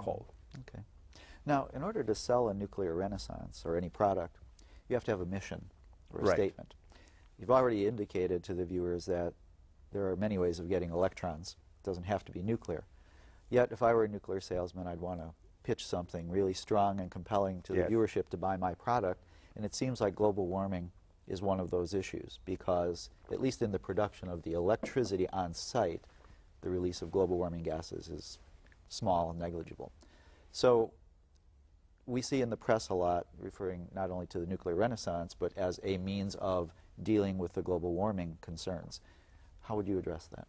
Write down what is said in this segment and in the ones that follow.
coal. Okay. Now, in order to sell a nuclear renaissance or any product, you have to have a mission or a statement. You've already indicated to the viewers that there are many ways of getting electrons. It doesn't have to be nuclear. Yet, if I were a nuclear salesman, I'd want to pitch something really strong and compelling to the viewership to buy my product, and it seems like global warming is one of those issues because, at least in the production of the electricity on site, the release of global warming gases is small and negligible. So we see in the press a lot referring not only to the nuclear renaissance, but as a means of dealing with the global warming concerns. How would you address that?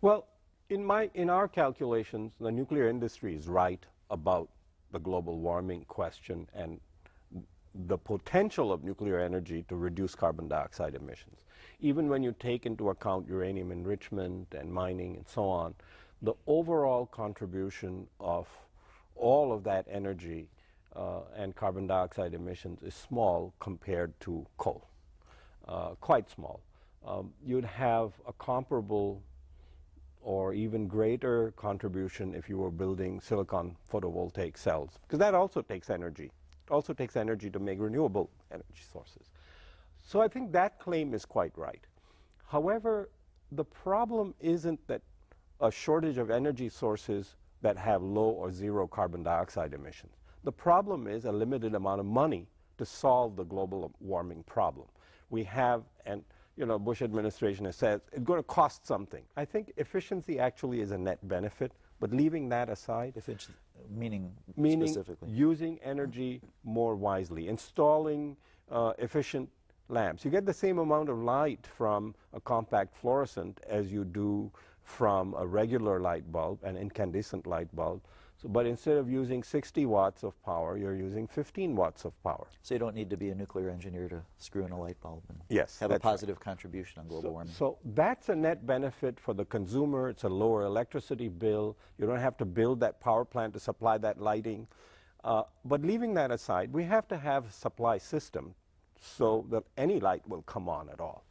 Well, in our calculations, the nuclear industry is right about the global warming question and the potential of nuclear energy to reduce carbon dioxide emissions. Even when you take into account uranium enrichment and mining and so on, the overall contribution of all of that energy and carbon dioxide emissions is small compared to coal, quite small. You'd have a comparable or even greater contribution if you were building silicon photovoltaic cells, because that also takes energy. It also takes energy to make renewable energy sources. So I think that claim is quite right. However, the problem isn't that a shortage of energy sources that have low or zero carbon dioxide emissions. The problem is a limited amount of money to solve the global warming problem. We have, and Bush administration has said it's going to cost something. I think efficiency actually is a net benefit, but leaving that aside, meaning specifically using energy more wisely, installing efficient lamps. You get the same amount of light from a compact fluorescent as you do from a regular light bulb, an incandescent light bulb. So, but instead of using 60 watts of power, you're using 15 watts of power. So you don't need to be a nuclear engineer to screw in a light bulb and have a positive contribution on global warming. So that's a net benefit for the consumer. It's a lower electricity bill. You don't have to build that power plant to supply that lighting. But leaving that aside, we have to have a supply system so that any light will come on at all.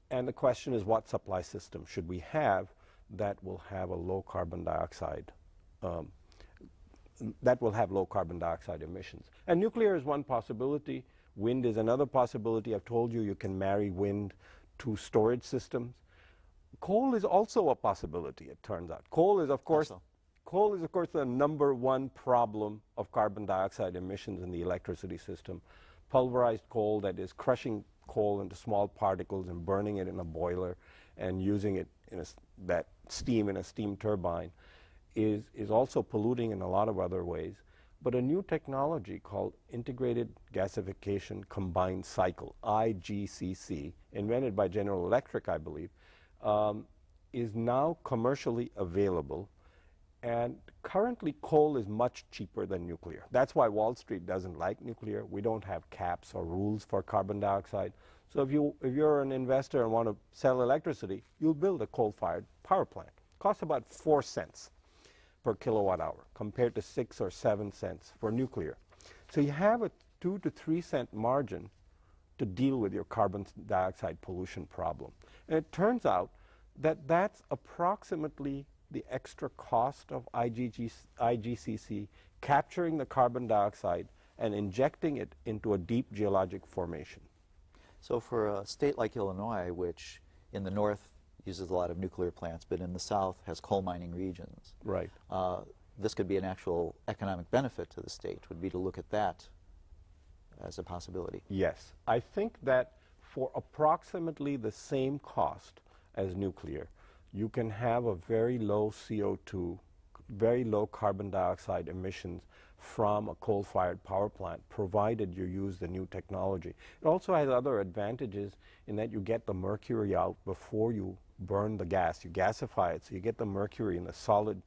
And the question is, what supply system should we have that will have a low carbon dioxide emissions? And nuclear is one possibility. Wind is another possibility. I've told you you can marry wind to storage systems. Coal is also a possibility, it turns out. Coal is, of course, the #1 problem of carbon dioxide emissions in the electricity system. Pulverized coal, that is crushing coal into small particles and burning it in a boiler and using it in that steam in a steam turbine, is also polluting in a lot of other ways. But a new technology called integrated gasification combined cycle, IGCC, invented by General Electric, I believe, is now commercially available. And currently, coal is much cheaper than nuclear. That's why Wall Street doesn't like nuclear. We don't have caps or rules for carbon dioxide. So if you're an investor and want to sell electricity, you'll build a coal-fired power plant. It costs about 4 cents per kilowatt hour compared to 6 or 7 cents for nuclear. So you have a 2 to 3 cent margin to deal with your carbon dioxide pollution problem. And it turns out that that's approximately the extra cost of IGCC, capturing the carbon dioxide and injecting it into a deep geologic formation. So for a state like Illinois, which in the north uses a lot of nuclear plants, but in the south has coal mining regions, right? This could be an actual economic benefit to the state, would be to look at that as a possibility. Yes. I think that for approximately the same cost as nuclear, you can have a very low CO2, very low carbon dioxide emissions from a coal-fired power plant, provided you use the new technology. It also has other advantages in that you get the mercury out before you burn the gas. You gasify it, so you get the mercury in the solid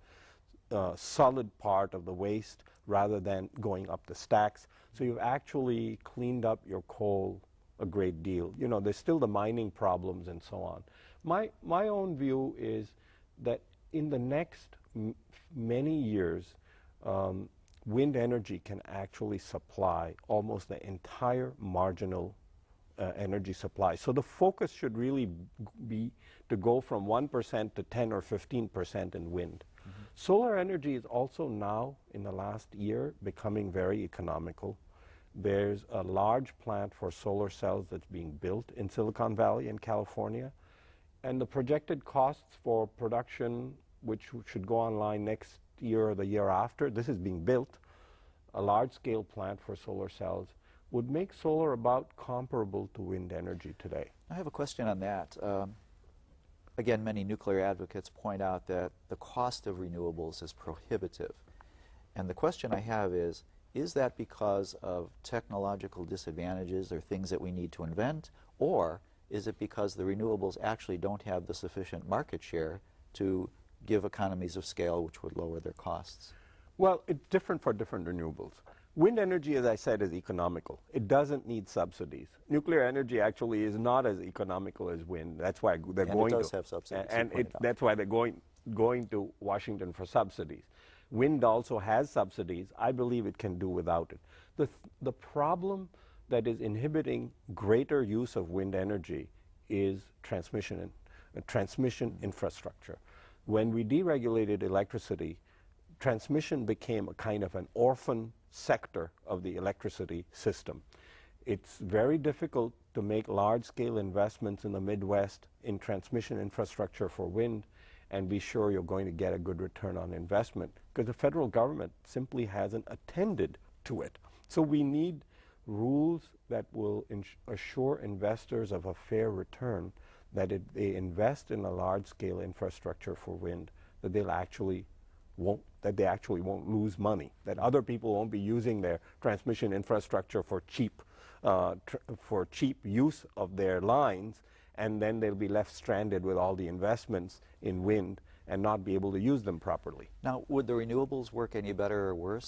part of the waste rather than going up the stacks. So you've actually cleaned up your coal a great deal. There's still the mining problems and so on. My own view is that in the next many years, wind energy can actually supply almost the entire marginal energy supply. So the focus should really be to go from 1% to 10 or 15% in wind. Solar energy is also now, in the last year, becoming very economical. There's a large plant for solar cells that's being built in Silicon Valley in California, and the projected costs for production, which should go online next year or the year after, this is being built, a large-scale plant for solar cells, would make solar about comparable to wind energy today. I have a question on that. Again, many nuclear advocates point out that the cost of renewables is prohibitive. And the question I have is that because of technological disadvantages or things that we need to invent, or is it because the renewables actually don't have the sufficient market share to give economies of scale which would lower their costs? Well, it's different for different renewables. Wind energy, as I said, is economical. It doesn't need subsidies. Nuclear energy actually is not as economical as wind. That's why they're going to. And it does have subsidies. That's why they're going to Washington for subsidies. Wind also has subsidies. I believe it can do without it. The problem that is inhibiting greater use of wind energy is transmission infrastructure. When we deregulated electricity, transmission became a kind of an orphan sector of the electricity system. It's very difficult to make large-scale investments in the Midwest in transmission infrastructure for wind and be sure you're going to get a good return on investment, because the federal government simply hasn't attended to it. So we need rules that will assure investors of a fair return, that if they invest in a large-scale infrastructure for wind, that they actually won't lose money, that other people won't be using their transmission infrastructure for cheap use of their lines, and then they'll be left stranded with all the investments in wind and not be able to use them properly. Now, would the renewables work any better or worse